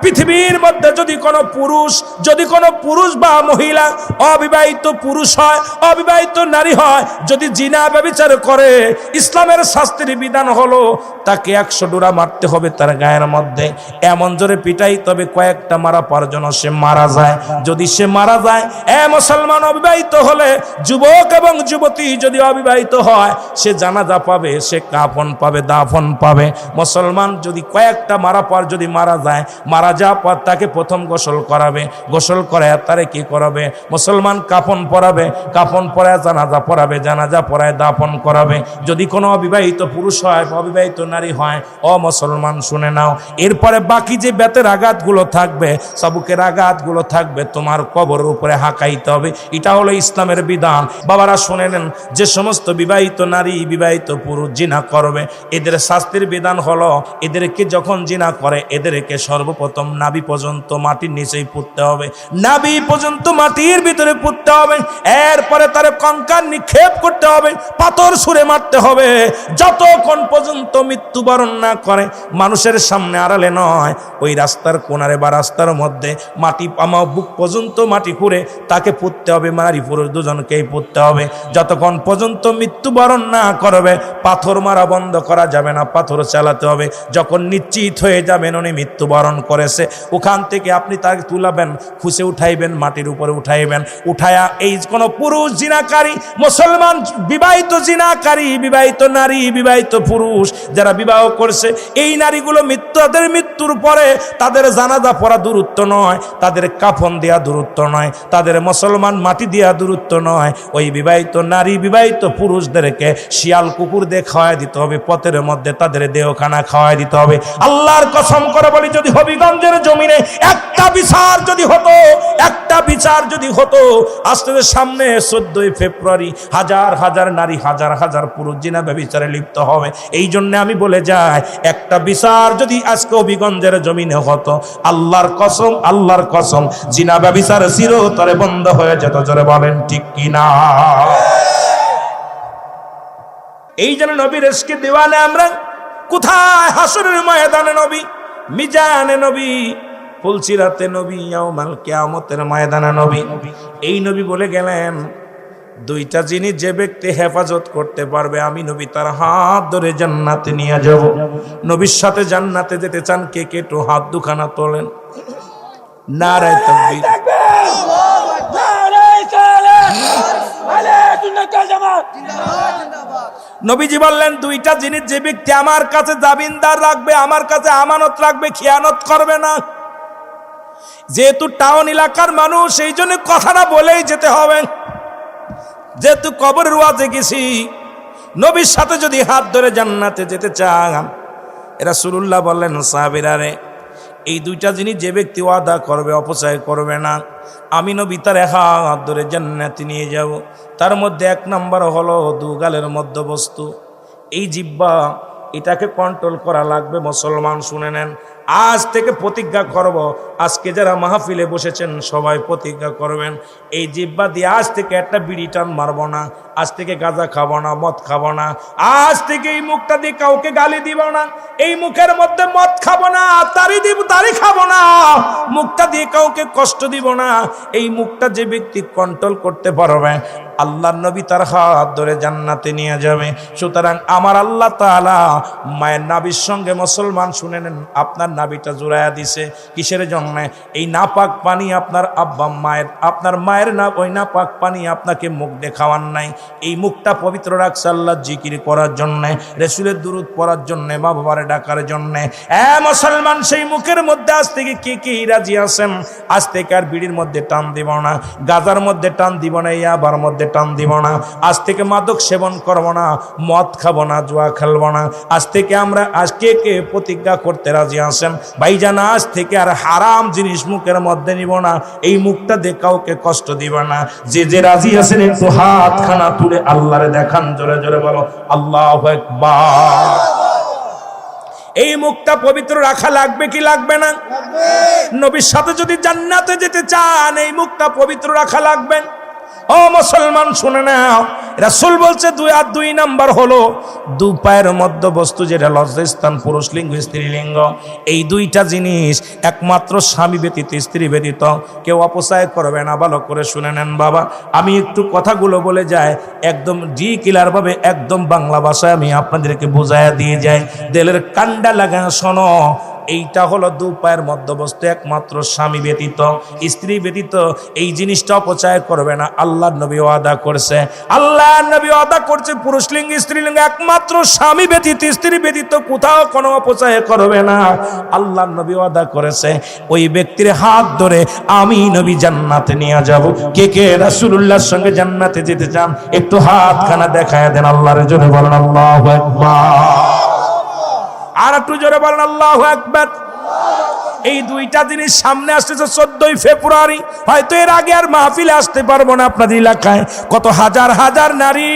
পৃথিবীর মধ্যে যদি কোনো পুরুষ বা মহিলা অবিবাহিত পুরুষ হয়, অবিবাহিত নারী হয়, যদি জিনা ব্যভিচার করে, ইসলামের শাস্তির বিধান হলো তাকে 100 ডোরা মারতে হবে তার গায়ের মধ্যে, এমন জোরে পিটাই তবে কয়েকটা মারা পর যেন সে মারা যায়। যদি সে মারা যায়, মুসলমান অবিবাহিত হলে, যুবক এবং যুবতী যদি অবিবাহিত হয়, সে জানাজা পাবে, সে কাফন পাবে, দাফন পাবে। মুসলমান যদি কয়েকটা মারা পর যদি মারা যায়, মারা যাওয়ার পর তাকে প্রথম গোসল করাবে, গোসল করে তারে কি করাবে? মুসলমান কাফন পরাবে, কাফন পরায় জানাজা পড়াবে, জানাজা পড়ায় দাফন করাবে। যদি কোনো অবিবাহিত পুরুষ হয়, অবিবাহিত নারী হয়, মুসলমান শুনে নাও, এরপরে বাকি যে বেতের আঘাতগুলো থাকবে, চাবুকের আঘাতগুলো থাকবে, তোমার কবরের উপরে হাঁকাইতে হবে। এটা হলো ইসলামের বিধান। বাবারা শুনে নেন, যে সমস্ত বিবাহিত নারী, বিবাহিত পুরুষ জিনা করবে, এদের শাস্তির বিধান হলো, এদেরকে যখন জিনা করে, এদেরকে সর্বপ্রথম নাভি পর্যন্ত মাটির নিচেই পুঁততে হবে, নাভি পর্যন্ত মাটির ভিতরে পুঁততে হবে। এরপরে তার কঙ্কাল নিক্ষেপ করতে হবে, পাথর ছুঁড়ে মারতে হবে, যতক্ষণ পর্যন্ত মৃত্যুবরণ না করে। মানুষের সামনে আড়ালে নয়, ওই রাস্তার কোনারে বা রাস্তার মধ্যে মাটি পামা বুক পর্যন্ত মাটি খুঁড়ে তাকে পুঁততে হবে, নারী পুরুষ দুজনকেই পুঁততে হবে, যতক্ষণ পর্যন্ত মৃত্যুবরণ না করবে। পাথর মারা বন্ধ করা যাবে না, পাথর চালাতে হবে। যখন নিশ্চিত হয়ে যাবেন উনি মৃত্যুবরণ করেছে, ওখান থেকে আপনি তাকে তুলাবেন, খুশে উঠাইবেন, মাটির উপরে উঠাইবেন, উঠায়া এই কোন পুরুষ জিনাকারী, মুসলমান বিবাহিত জিনাকারী, বিবাহিত নারী, বিবাহিত পুরুষ যারা বিবাহ করছে, এই নারীগুলো তাদের মৃত্যুর পরে তাদের জানাজা পড়া দূরত্ব নয়, তাদের কাফন দেয়া দূরত্ব নয়, তাদের মুসলমান মাটি দেয়া দূরত্ব নয়। ওই বিবাহিত নারী, বিবাহিত পুরুষদেরকে শিয়াল কুকুর দিয়ে খাওয়াই দিতে হবে, পথের মধ্যে তাদের দেহখানা খাওয়াই দিতে হবে। আল্লাহর কসম করে বলি, যদি হবিগঞ্জের জমিনে একটা বিচার যদি হতো, একটা বিচার যদি হতো, আজকে সামনে 14ই ফেব্রুয়ারি হাজার হাজার নারী, হাজার হাজার পুরুষ জিনা ব্যভিচারে লিপ্ত হবে। এই জন্য আমি বলে যাই, একটা বিচার যদি আজকে হবিগঞ্জের জমিনে হতো, আল্লাহর কসম, আল্লাহর কসম, জিনা ব্যভিচার চিরতরে বন্ধ হয়ে যেত। জোরে বলেন ঠিক কিনা? এই জন্য নবীর ইশকে দিওয়ানে আমরা কোথায়? হাসরের ময়দানে নবী, মিজানে নবী, ফুলসিরাতে নবী, ইয়াউমাল কিয়ামতের ময়দানে নবী। এই নবী বলে গেলেন, দুইটা জিনিস যে ব্যক্তি হেফাজত করতে পারবে, আমি নবী তার হাত ধরে জান্নাতে নিয়ে যাব। নবীর সাথে জান্নাতে যেতে চান কে কে? একটু হাত দুখানা তোলেন। নারে তাকবীর। নবীজি বললেন, দুইটা জিনিস যে ব্যক্তি আমার কাছে জামিনদার রাখবে, আমার কাছে আমানত রাখবে, খেয়ানত করবে না। যেহেতু টাউন এলাকার মানুষ, এই জন্য কথাটা বলেই যেতে হবে। যেহেতু কবরের ওয়াজে গেছি, নবীর সাথে যদি হাত ধরে জান্নাতে যেতে চান, রাসূলুল্লাহ বললেন, সাহাবীরা রে, এই দুইটা জিনিস যে ব্যক্তি ওয়াদা করবে, অপচয় করবে না, আমি নবী তার হাত ধরে জান্নাতে নিয়ে যাব। তার মধ্যে 1 নম্বর হলো দুগালের মধ্যবস্তু, এই জিহ্বা, এটাকে কন্ট্রোল করা লাগবে। মুসলমান শুনে নেন, আজ থেকে প্রতিজ্ঞা করব, আজকে যারা মাহফিলে বসেছেন সবাই প্রতিজ্ঞা করবেন, এই জিহ্বা দিয়ে আজ থেকে একটা বিড়ি টান মারবো না, আজ থেকে গাঁজা খাবো না, মদ খাবো না, আজ থেকে এই মুখটা দিয়ে কাউকে গালি দিব না, এই মুখের মধ্যে মদ খাবো না, তারি খাবো না, মুখটা দিয়ে কাউকে কষ্ট দিব না। এই মুখটা যে ব্যক্তি কন্ট্রোল করতে পারবে, আল্লাহর নবী তার হাত ধরে জান্নাতে নিয়ে যাবে। সুতরাং আমার আল্লাহ তাআলা মায়ের নাভির সঙ্গে, মুসলমান শুনে নেন, আপনার নাভিটা জোড়ায়া দিছে কিসের জন্য? এই নাপাক পানি আপনার আব্বা মায়ের, আপনার মায়ের না, ওই নাপাক পানি আপনাকে মুখ দেখাওয়ান নাই। এই মুখটা পবিত্র রাখছে আল্লাহর জিকির করার জন্য, রাসূলের দুরূদ পড়ার জন্য, মা বাবার ডাকার জন্য। মুসলমান, সেই মুখের মধ্যে আজ থেকে কি রাজি আছেন? আজ থেকে আর বিড়ির মধ্যে টান দিব না, গাজার মধ্যে টান দিব না, ইয়াবার মধ্যে টান দিব না, আজ থেকে মাদক সেবন করব না, মদ খাবো না, জুয়া খেলবো না। আজ থেকে আমরা, আজকে কে প্রতিজ্ঞা করতে রাজি আছেন? ভাইজান, আজ থেকে আর হারাম জিনিস মুখের মধ্যে নিব না, এই মুখটা দিয়ে কাউকে কষ্ট দিব না। যে যে রাজি আছেন একটু হাত খানা তুলে আল্লাহরে দেখান, জোরে জোরে বলো আল্লাহু আকবার। এই মুখটা পবিত্র রাখা লাগবে কি লাগবে না? নবীর সাথে যদি জান্নাতে যেতে চান, এই মুখটা পবিত্র রাখা লাগবে। ও মুসলমান শুনে নাও, রাসূল বলছে দুই নাম্বার হলো দু পায়ের মধ্যবস্তু, যেটা লজ্জাস্থান, পুরুষ লিঙ্গ স্ত্রীলিঙ্গ। এই দুইটা জিনিস একমাত্র স্বামী ব্যতীত, স্ত্রী ব্যতীত কেউ অপচয় করবে না। ভালো করে শুনে নেন বাবা, আমি একটু কথাগুলো বলে যাই, একদম ক্লিয়ার ভাবে, একদম বাংলা ভাষায় আমি আপনাদেরকে বোঝায়া দিয়ে যাই, দিলের কান্ডা লাগানো শোনো। এইটা হলো দু পায়ের মধ্যবস্তু, একমাত্র স্বামী ব্যতীত, স্ত্রী ব্যতীত এই জিনিসটা অপচয় করবে না। আল্লাহর নবী ওয়াদা করছে, আল্লাহর নবী ওয়াদা করছে, পুরুষ লিঙ্গ স্ত্রীলিঙ্গ একমাত্র স্বামী ব্যতীত, স্ত্রী ব্যতীত কোথাও কোনো অপচয় করবে না। আল্লাহর নবী ওয়াদা করেছে, ওই ব্যক্তির হাত ধরে আমি নবী জান্নাতে নিয়ে যাব। কে কে রাসূলুল্লাহর সঙ্গে জান্নাতে যেতে চান একটু হাতখানা দেখায় দেন, আল্লাহর জোরে বলেন আল্লাহু আকবার। আর একটু জোরে বলেন আল্লাহু আকবার। এই দুইটা জিনিস সামনে আসতেছে 14ই ফেব্রুয়ারি। হয়তো এর আগে আর মাহফিলে আসতে পারবো না। আপনাদের এলাকায় কত হাজার হাজার নারী,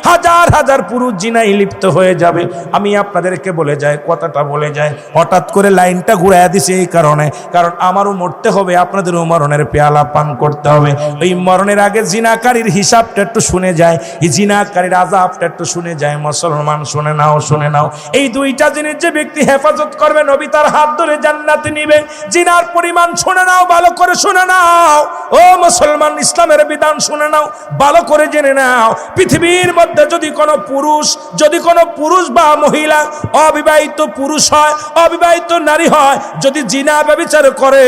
হাজার হাজার পুরুষ জিনায় লিপ্ত হয়ে যাবে। আমি আপনাদেরকে বলে যাই, কথাটা বলে যাই, হঠাৎ করে লাইনটা ঘুরাইয়া দিছে এই কারণে, কারণ আমারও মরতে হবে, আপনাদেরও মরণের পেয়ালা পান করতে হবে। এই মরণের আগে জিনাকারীর হিসাবটা একটু শুনে যায়, এই জিনাকারীর আযাবটা একটু শুনে যায়। মুসলমান শুনে নাও, শুনে নাও, এই দুইটা জিনিস যে ব্যক্তি হেফাজত করবে, নবী তার হাত ধরে জান্নাতে নিবে। জিনার পরিমাণ শুনে নাও, ভালো করে শুনে নাও। ও মুসলমান, ইসলামের বিধান শুনে নাও, ভালো করে জেনে নাও। পৃথিবীর মধ্যে যদি কোনো পুরুষ বা মহিলা, অবিবাহিত পুরুষ হয়, অবিবাহিত নারী হয়, যদি জিনা ব্যভিচার করে,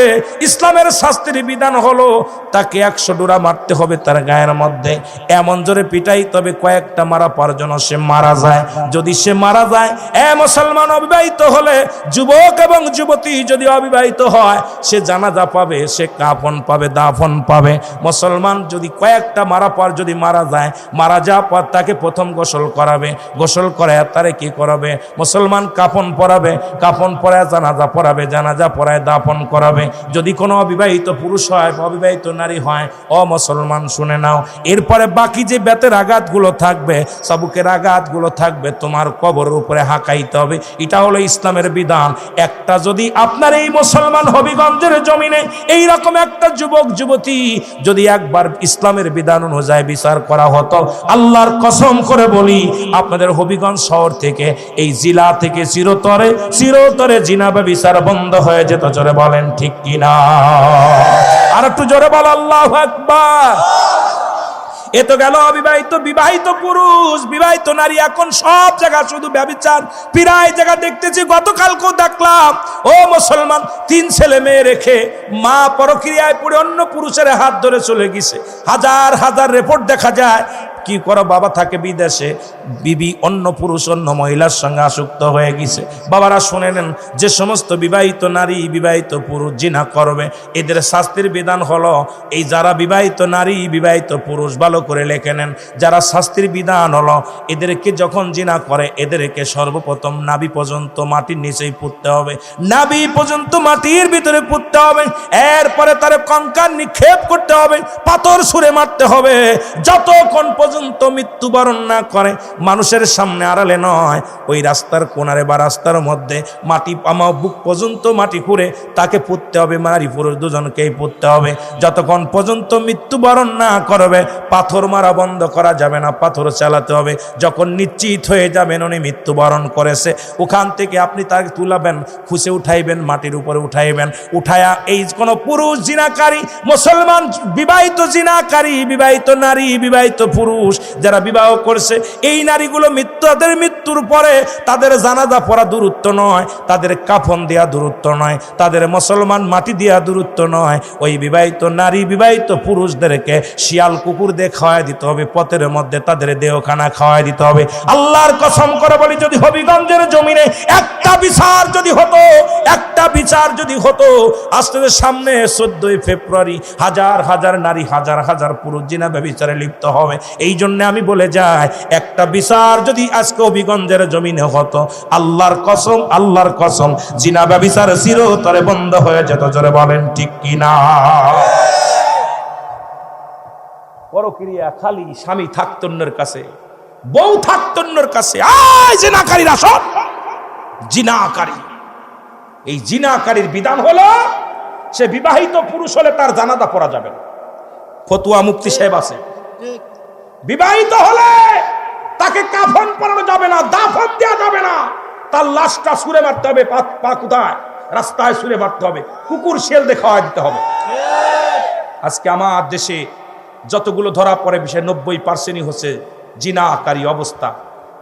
ইসলামের শাস্তির বিধান হলো তাকে 100 ডোরা মারতে হবে তার গায়ের মধ্যে। এমন জোরে পিটাই, তবে কয়েকটা মারা পার জন্য সে মারা যায়। যদি সে মারা যায়, মুসলমান অবিবাহিত হলে, যুবক এবং যুবতী যদি অবিবাহিত হয়, সে জানাজা পাবে, সে কাফন পাবে, দাফন পাবে। মুসলমান যদি কয়েকটা মারা পর যদি মারা যায়, মারা যাওয়ার পর তাকে প্রথম গোসল করাবে, গোসল করায় তারে কি করাবে? মুসলমান কাফন পরাবে, কাফন পরায় জানাজা পড়াবে, জানাজা পড়ায় দাফন করাবে। যদি কোনো অবিবাহিত পুরুষ হয়, অবিবাহিত নারী হয়, ও মুসলমান শুনে নাও, এরপরে বাকি যে বেতের আঘাতগুলো থাকবে, চাবুকের আঘাতগুলো থাকবে, তোমার কবরের উপরে হাঁকাইতে হবে। এটা হলো ইসলামের বিধান। একটা যদি আপনার এই মুসলমান হবিগঞ্জের জমিনে এইরকম একটা যুবক যুবতী যদি একবার ইসলামের বিধান অনুযায়ী বিচার করা হতো, আল্লাহর কসম করে বলি, আপনাদের হবিগঞ্জ শহর থেকে, এই জেলা থেকে চিরতরে জিনা বা বিচার বন্ধ হয়ে যেত। জোরে বলেন ঠিক কিনা? আর একটু জোরে বল আল্লাহু আকবার। এ তো গেল অবিবাহিত। বিবাহিত পুরুষ, বিবাহিত নারী, এখন সব জায়গা শুধু ব্যভিচার। প্রায় জায়গা দেখতেছি, গতকালকেও দেখলাম, ও মুসলমান, 3 ছেলে মেয়ে রেখে মা পরক্রিয়ায় পড়ে অন্য পুরুষের হাত ধরে চলে গেছে। হাজার হাজার রিপোর্ট দেখা যায়। কি করো, বাবা থাকে বিদেশে, বিবি অন্য পুরুষ অন্য মহিলার সঙ্গে আসক্ত হয়ে গেছে। বাবারা শুনে নেন, যে সমস্ত বিবাহিত নারী, বিবাহিত পুরুষ জিনা করবে, এদের শাস্তির বিধান হলো, এই যারা বিবাহিত নারী, বিবাহিত পুরুষ, ভালো করে লেখে নেন, যারা শাস্তির বিধান হলো, এদেরকে যখন জিনা করে, এদেরকে সর্বপ্রথম নাভি পর্যন্ত মাটির নিচেই পুঁততে হবে, নাভি পর্যন্ত মাটির ভিতরে পুঁততে হবে। এরপরে তার কঙ্কাল নিক্ষেপ করতে হবে, পাথর ছুঁড়ে মারতে হবে, যতক্ষণ পর্যন্ত মৃত্যুবরণ না করে। মানুষের সামনে আড়ালে নয়, ওই রাস্তার কোনারে বা রাস্তার মধ্যে মাটি পামা বুক পর্যন্ত মাটি খুঁড়ে তাকে পুঁততে হবে। নারী পুরুষ দুজনকেই পুঁততে হবে, যতক্ষণ পর্যন্ত মৃত্যুবরণ না করবে। পাথর মারা বন্ধ করা যাবে না, পাথর চালাতে হবে। যখন নিশ্চিত হয়ে যাবেন উনি মৃত্যুবরণ করেছে, ওখান থেকে আপনি তাকে তুলাবেন, খুশে উঠাইবেন, মাটির উপরে উঠাইবেন। উঠায়া এই কোন পুরুষ জিনাকারী, মুসলমান বিবাহিত জিনাকারী, বিবাহিত নারী, বিবাহিত পুরুষ যারা বিবাহ করছে, এই নারীগুলো তাদের মৃত্যুর পরে তাদের জানাজা পড়া দূরত্ব নয়, তাদের কাফন দেয়া দূরত্ব নয়, তাদের মুসলমান মাটি দেয়া দূরত্ব নয়। ওই বিবাহিত নারী, বিবাহিত পুরুষদেরকে শিয়াল কুকুর দিয়ে খাওয়াই দিতে হবে, পথের মধ্যে তাদের দেহখানা খাওয়াই দিতে হবে। আল্লাহর কসম করে বলি, যদি হবিগঞ্জের জমিনে একটা বিচার যদি হতো, একটা বিচার যদি হতো, আজকে সামনে 14ই ফেব্রুয়ারি হাজার হাজার নারী, হাজার হাজার পুরুষ জিনা ব্যভিচারে লিপ্ত হবে। এই জন্য আমি বলে যাই, একটা বিচার যদি আজকে হবিগঞ্জের জমিনে হতো, আল্লাহর কসম, আল্লাহর কসম, জিনা ব্যভিচার চিরতরে বন্ধ হয়ে যেত। জোরে বলেন ঠিক কিনা? পরক্রিয়া খালি স্বামী থাকত অন্যের কাছে, বউ থাকত অন্যের কাছে। আয় জিনাকারীর আসন, জিনাকারী। এই জিনাকারীর বিধান হলো, সে বিবাহিত পুরুষ হলে তার জানাজা পড়া যাবে না। ফতুয়া মুফতি সাহেব আছে, বিবাহিত হলে তাকে কাফন পরানো যাবে না, দাফন দেওয়া যাবে না, তার লাশটা ছুঁড়ে মারতে হবে। পা কোথায়? রাস্তায় ছুঁড়ে মারতে হবে, কুকুর শেল দিয়ে খাওয়া দিতে হবে। আজকে আমার দেশে যতগুলো ধরা পড়ে বিষয় 90% হচ্ছে জিনাকারী অবস্থা।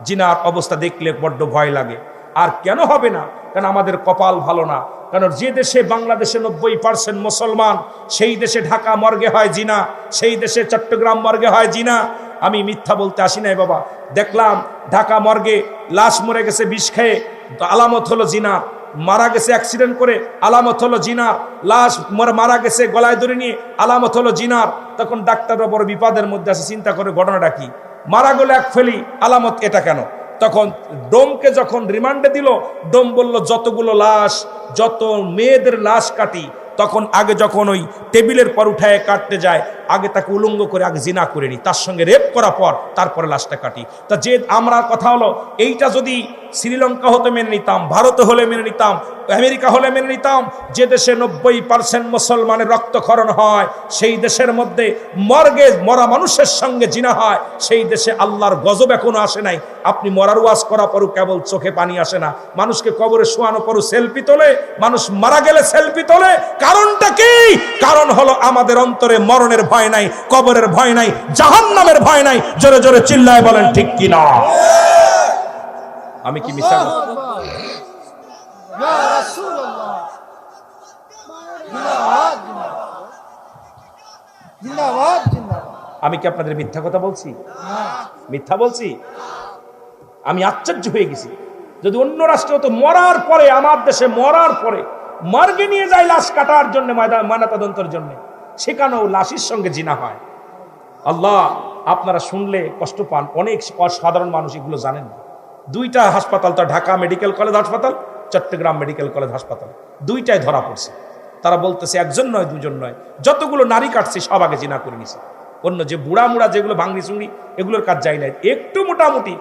জিনার অবস্থা দেখলে বড্ড ভয় লাগে। আর কেন হবে না? কারণ আমাদের কপাল ভালো না। কারণ যে দেশে বাংলাদেশে 90% মুসলমান, সেই দেশে ঢাকা মর্গে হয় জিনা, সেই দেশে চট্টগ্রাম মর্গে হয় জিনা। আমি মিথ্যা বলতে আসি নাই বাবা। দেখলাম ঢাকা মর্গে লাশ মরে গেছে বিষ খেয়ে, আলামত হলো জিনা। মারা গেছে অ্যাক্সিডেন্ট করে, আলামত হলো জিনার। লাশ মারা গেছে গলায় ধরে নিয়ে, আলামত হলো জিনার। তখন ডাক্তাররা বড় বিপদের মধ্যে আছে, চিন্তা করে ঘটনাটা কি। মারা গেল এক ফেলি, আলামত এটা কেন? তখন ডোমকে যখন রিমান্ডে দিল, ডোম বলল যতগুলো লাশ, যত মেয়েদের লাশ কাটি, তখন আগে যখন ওই টেবিলের পর উঠায় কাটতে যায়, আগে তাকে উলঙ্গ করে আগে জিনা করে নি, তার সঙ্গে রেপ করা পর তারপরে লাশটা কাটি। তা যে আমরা কথা হলো, এইটা যদি শ্রীলঙ্কা হতে মেনে নিতাম, ভারতে হলে মেনে নিতাম, আমেরিকা হলে মেনে নিতাম, যে দেশে 90% মুসলমানের রক্তক্ষরণ হয়, সেই দেশের মধ্যে মর্গে মরা মানুষের সঙ্গে জিনা হয়, সেই দেশে আল্লাহর গজব এখনো আসে নাই। আপনি মরার ওয়াজ করা পরও কেবল চোখে পানি আসে না, মানুষকে কবরে শোয়ানো পরও সেলফি তোলে, মানুষ মারা গেলে সেলফি তোলে। কারণটা কি? কারণ হলো আমাদের অন্তরে মরণের ভয় নাই, কবরের ভয় নাই, জাহান্নামের ভয় নাই। জোরে জোরে চিল্লায় বলেন ঠিক কিনা? আমি কি মিথ্যা? আমি কি আপনাদের মিথ্যা কথা বলছি? মিথ্যা বলছি? আমি আশ্চর্য হয়ে গেছি। যদি অন্য রাষ্ট্রে হতো, মরার পরে, আমার দেশে মরার পরে মর্গে নিয়ে যায় লাশ কাটার জন্য, ময়নাতদন্তের জন্য, সেখানেও লাশের সঙ্গে জিনা হয়। আল্লাহ, আপনারা শুনলে কষ্ট পান। অনেক সাধারণ মানুষ এগুলো জানেন না। দুইটা হাসপাতাল, তো ঢাকা মেডিকেল কলেজ হাসপাতাল, চট্টগ্রাম মেডিকেল কলেজ হাসপাতাল, দুইটাই ধরা পড়ছে। তারা বলতেছে একজন নয়, দুজন নয়, যতগুলো নারী কাটছে সব আগে জিনা করে নিছে। অন্য যে বুড়া মুড়া যেগুলো ভাঙড়ি চুংড়ি, এগুলোর কাজ যায় না, একটু মোটামুটি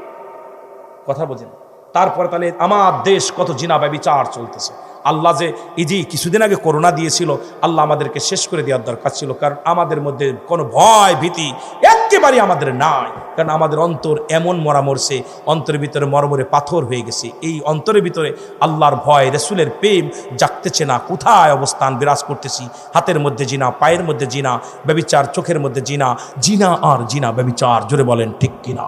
কথা বোঝেন। তারপরে তাহলে আমার দেশ কত জিনা ব্যভিচার চলতেছে। আল্লাহ যে এই যে কিছুদিন আগে করোনা দিয়েছিল, আল্লাহ আমাদেরকে শেষ করে দেওয়ার দরকার ছিল। কারণ আমাদের মধ্যে কোনো ভয় ভীতি একেবারেই আমাদের নাই। কারণ আমাদের অন্তর এমন মরা মরছে, অন্তরের ভিতরে মরমরে পাথর হয়ে গেছে। এই অন্তরের ভিতরে আল্লাহর ভয়, রসুলের প্রেম জাগতেছে না। কোথায় অবস্থান বিরাজ করতেছি? হাতের মধ্যে জিনা, পায়ের মধ্যে জিনা, ব্যভিচার চোখের মধ্যে জিনা, জিনা আর জিনা, ব্যভিচার। জোরে বলেন ঠিক কিনা?